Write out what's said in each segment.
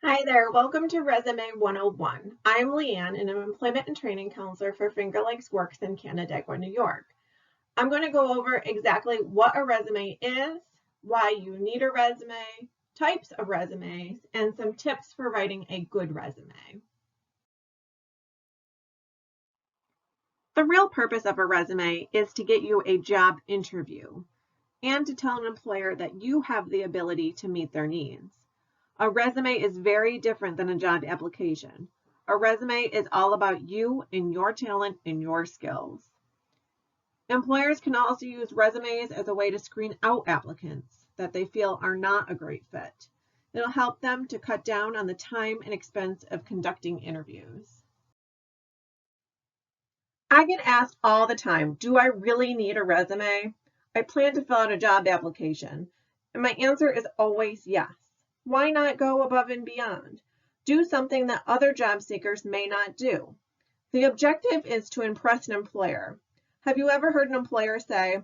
Hi there, welcome to Resume 101. I'm LeeAnn and I'm an employment and training counselor for Finger Lakes Works in Canandaigua, New York. I'm going to go over exactly what a resume is, why you need a resume, types of resumes, and some tips for writing a good resume. The real purpose of a resume is to get you a job interview and to tell an employer that you have the ability to meet their needs. A resume is very different than a job application. A resume is all about you and your talent and your skills. Employers can also use resumes as a way to screen out applicants that they feel are not a great fit. It'll help them to cut down on the time and expense of conducting interviews. I get asked all the time, do I really need a resume? I plan to fill out a job application. And my answer is always yes. Why not go above and beyond? Do something that other job seekers may not do. The objective is to impress an employer. Have you ever heard an employer say,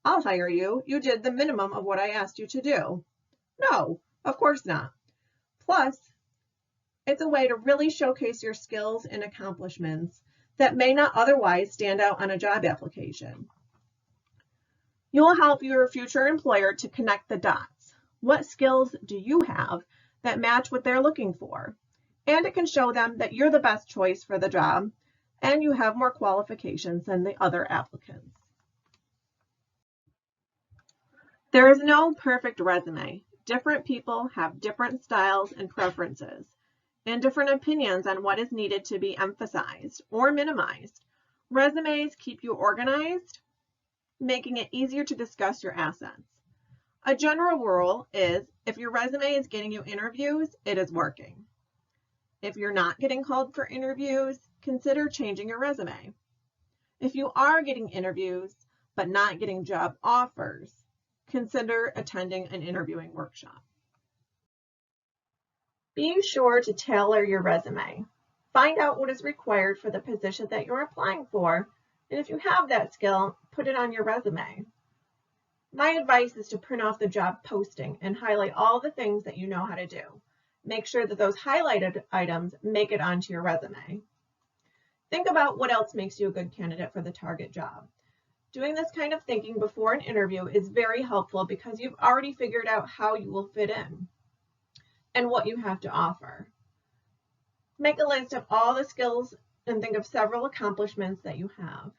I'll hire you, you did the minimum of what I asked you to do? No, of course not. Plus, it's a way to really showcase your skills and accomplishments that may not otherwise stand out on a job application. You will help your future employer to connect the dots. What skills do you have that match what they're looking for? And it can show them that you're the best choice for the job and you have more qualifications than the other applicants. There is no perfect resume. Different people have different styles and preferences and different opinions on what is needed to be emphasized or minimized. Resumes keep you organized, making it easier to discuss your assets. A general rule is if your resume is getting you interviews, it is working. If you're not getting called for interviews, consider changing your resume. If you are getting interviews but not getting job offers, consider attending an interviewing workshop. Be sure to tailor your resume. Find out what is required for the position that you're applying for, and if you have that skill, put it on your resume. My advice is to print off the job posting and highlight all the things that you know how to do. Make sure that those highlighted items make it onto your resume. Think about what else makes you a good candidate for the target job. Doing this kind of thinking before an interview is very helpful because you've already figured out how you will fit in and what you have to offer. Make a list of all the skills and think of several accomplishments that you have.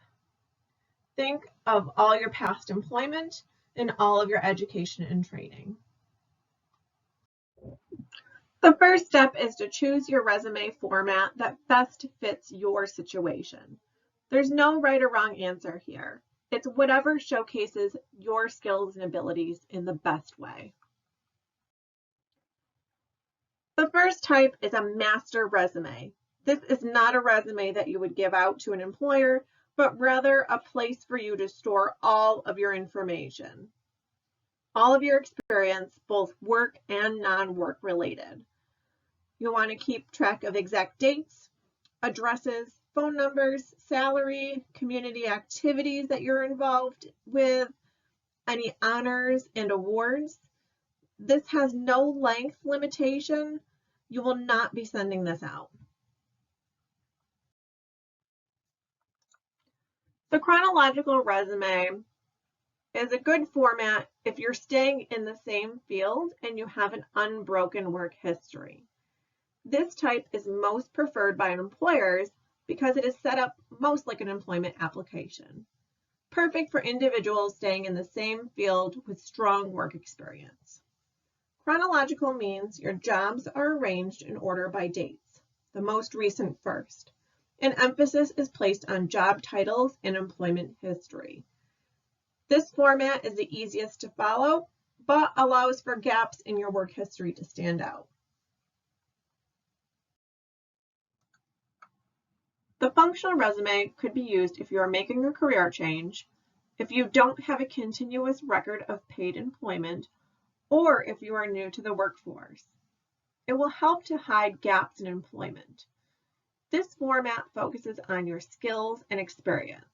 Think of all your past employment and all of your education and training. The first step is to choose your resume format that best fits your situation. There's no right or wrong answer here. It's whatever showcases your skills and abilities in the best way. The first type is a master resume. This is not a resume that you would give out to an employer, but rather a place for you to store all of your information. All of your experience, both work and non-work related. You'll want to keep track of exact dates, addresses, phone numbers, salary, community activities that you're involved with, any honors and awards. This has no length limitation. You will not be sending this out. The chronological resume is a good format if you're staying in the same field and you have an unbroken work history. This type is most preferred by employers because it is set up most like an employment application. Perfect for individuals staying in the same field with strong work experience. Chronological means your jobs are arranged in order by dates, the most recent first. An emphasis is placed on job titles and employment history. This format is the easiest to follow, but allows for gaps in your work history to stand out. The functional resume could be used if you are making a career change, if you don't have a continuous record of paid employment, or if you are new to the workforce. It will help to hide gaps in employment. This format focuses on your skills and experience.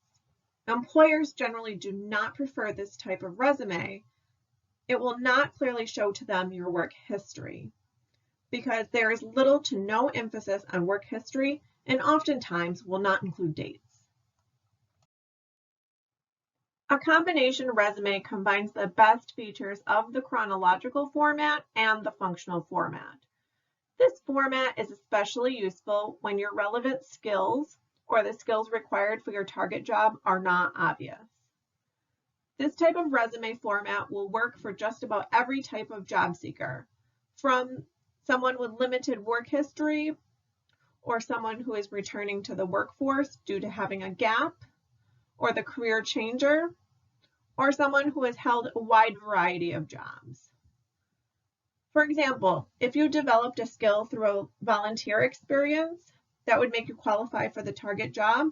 Employers generally do not prefer this type of resume. It will not clearly show to them your work history. because there is little to no emphasis on work history and oftentimes will not include dates. A combination resume combines the best features of the chronological format and the functional format. This format is especially useful when your relevant skills or the skills required for your target job are not obvious. This type of resume format will work for just about every type of job seeker, from someone with limited work history or someone who is returning to the workforce due to having a gap, or the career changer, or someone who has held a wide variety of jobs. For example, if you developed a skill through a volunteer experience that would make you qualify for the target job,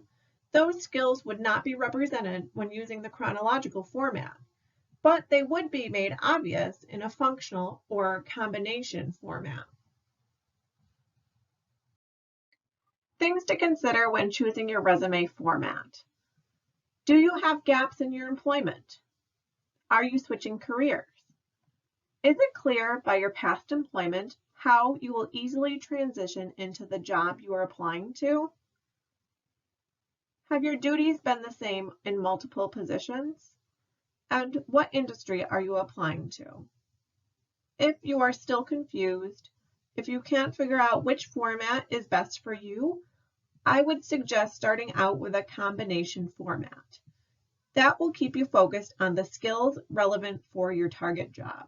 those skills would not be represented when using the chronological format, but they would be made obvious in a functional or combination format. Things to consider when choosing your resume format. Do you have gaps in your employment? Are you switching careers? Is it clear by your past employment how you will easily transition into the job you are applying to? Have your duties been the same in multiple positions? And what industry are you applying to? If you are still confused, if you can't figure out which format is best for you, I would suggest starting out with a combination format. That will keep you focused on the skills relevant for your target job.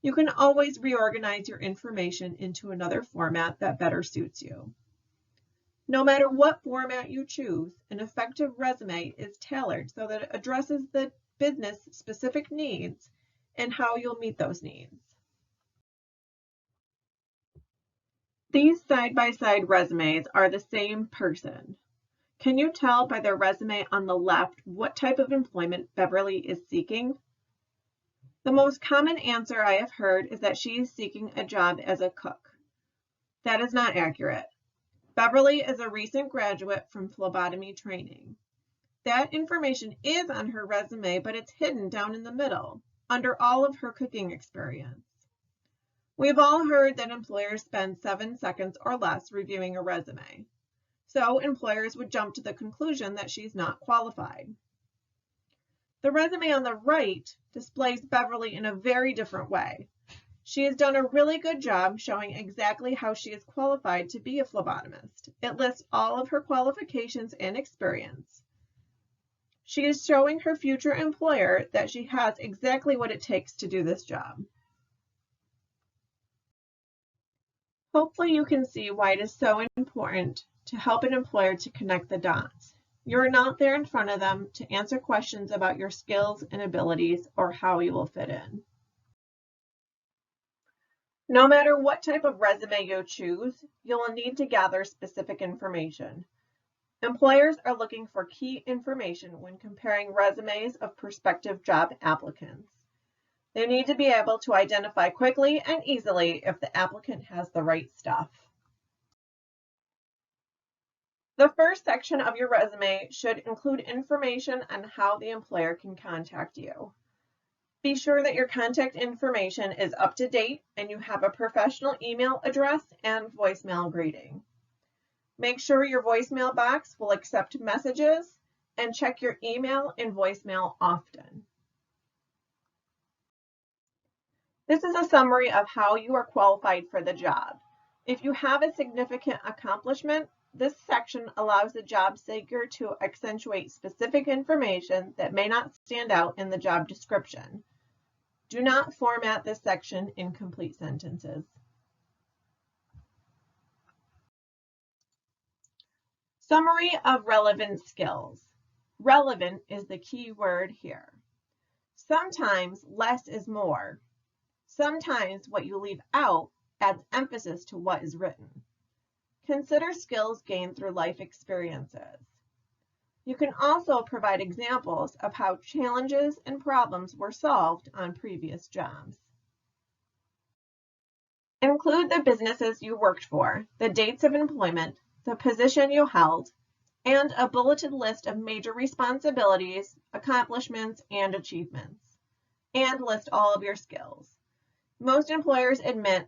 You can always reorganize your information into another format that better suits you. No matter what format you choose, an effective resume is tailored so that it addresses the business-specific needs and how you'll meet those needs. These side-by-side resumes are the same person. Can you tell by their resume on the left what type of employment Beverly is seeking? The most common answer I have heard is that she is seeking a job as a cook. That is not accurate. Beverly is a recent graduate from phlebotomy training. That information is on her resume, but it's hidden down in the middle, under all of her cooking experience. We've all heard that employers spend 7 seconds or less reviewing a resume. So employers would jump to the conclusion that she's not qualified. The resume on the right displays Beverly in a very different way. She has done a really good job showing exactly how she is qualified to be a phlebotomist. It lists all of her qualifications and experience. She is showing her future employer that she has exactly what it takes to do this job. Hopefully you can see why it is so important to help an employer to connect the dots. You're not there in front of them to answer questions about your skills and abilities or how you will fit in. No matter what type of resume you choose, you will need to gather specific information. Employers are looking for key information when comparing resumes of prospective job applicants. They need to be able to identify quickly and easily if the applicant has the right stuff. The first section of your resume should include information on how the employer can contact you. Be sure that your contact information is up to date and you have a professional email address and voicemail greeting. Make sure your voicemail box will accept messages and check your email and voicemail often. This is a summary of how you are qualified for the job. If you have a significant accomplishment, this section allows the job seeker to accentuate specific information that may not stand out in the job description. Do not format this section in complete sentences. Summary of relevant skills. Relevant is the key word here. Sometimes less is more. Sometimes what you leave out adds emphasis to what is written. Consider skills gained through life experiences. You can also provide examples of how challenges and problems were solved on previous jobs. Include the businesses you worked for, the dates of employment, the position you held, and a bulleted list of major responsibilities, accomplishments, and achievements, and list all of your skills. Most employers admit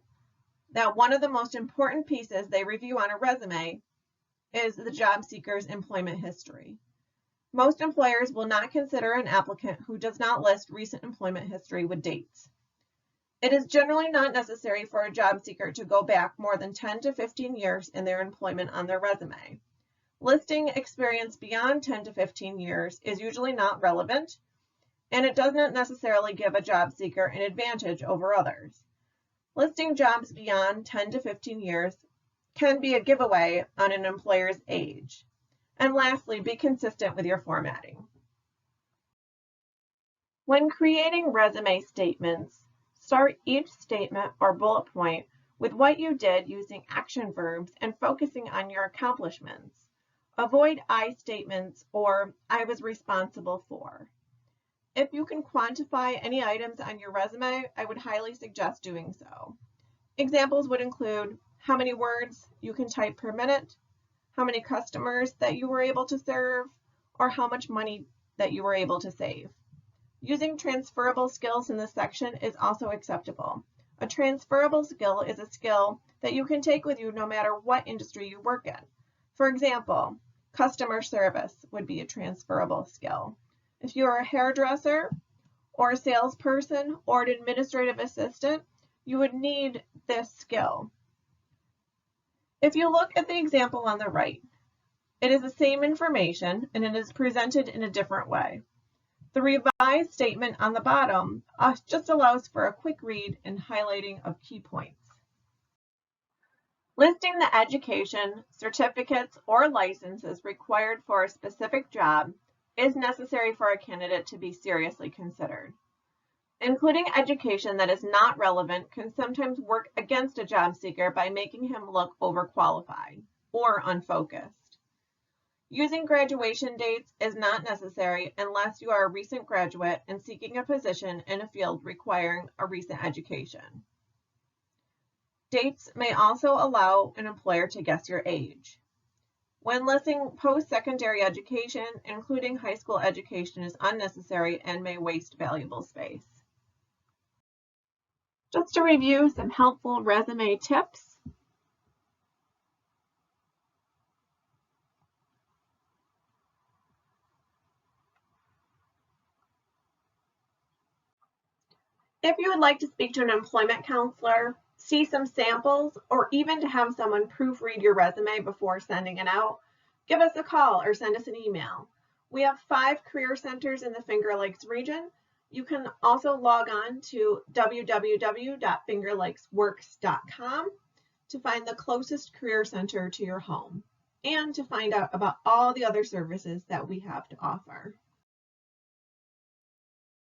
that one of the most important pieces they review on a resume is the job seeker's employment history. Most employers will not consider an applicant who does not list recent employment history with dates. It is generally not necessary for a job seeker to go back more than 10 to 15 years in their employment on their resume. Listing experience beyond 10 to 15 years is usually not relevant, and it does not necessarily give a job seeker an advantage over others. Listing jobs beyond 10 to 15 years can be a giveaway on an employer's age. And lastly, be consistent with your formatting. When creating resume statements, start each statement or bullet point with what you did using action verbs and focusing on your accomplishments. Avoid I statements or I was responsible for. If you can quantify any items on your resume, I would highly suggest doing so. Examples would include how many words you can type per minute, how many customers that you were able to serve, or how much money that you were able to save. Using transferable skills in this section is also acceptable. A transferable skill is a skill that you can take with you no matter what industry you work in. For example, customer service would be a transferable skill. If you are a hairdresser or a salesperson or an administrative assistant, you would need this skill. If you look at the example on the right, it is the same information and it is presented in a different way. The revised statement on the bottom just allows for a quick read and highlighting of key points. Listing the education, certificates, or licenses required for a specific job is necessary for a candidate to be seriously considered. Including education that is not relevant can sometimes work against a job seeker by making him look overqualified or unfocused. Using graduation dates is not necessary unless you are a recent graduate and seeking a position in a field requiring a recent education. Dates may also allow an employer to guess your age. When listing post-secondary education, including high school education is unnecessary and may waste valuable space. Just to review some helpful resume tips. If you would like to speak to an employment counselor, see some samples, or even to have someone proofread your resume before sending it out, give us a call or send us an email. We have 5 career centers in the Finger Lakes region. You can also log on to www.fingerlakesworks.com to find the closest career center to your home and to find out about all the other services that we have to offer.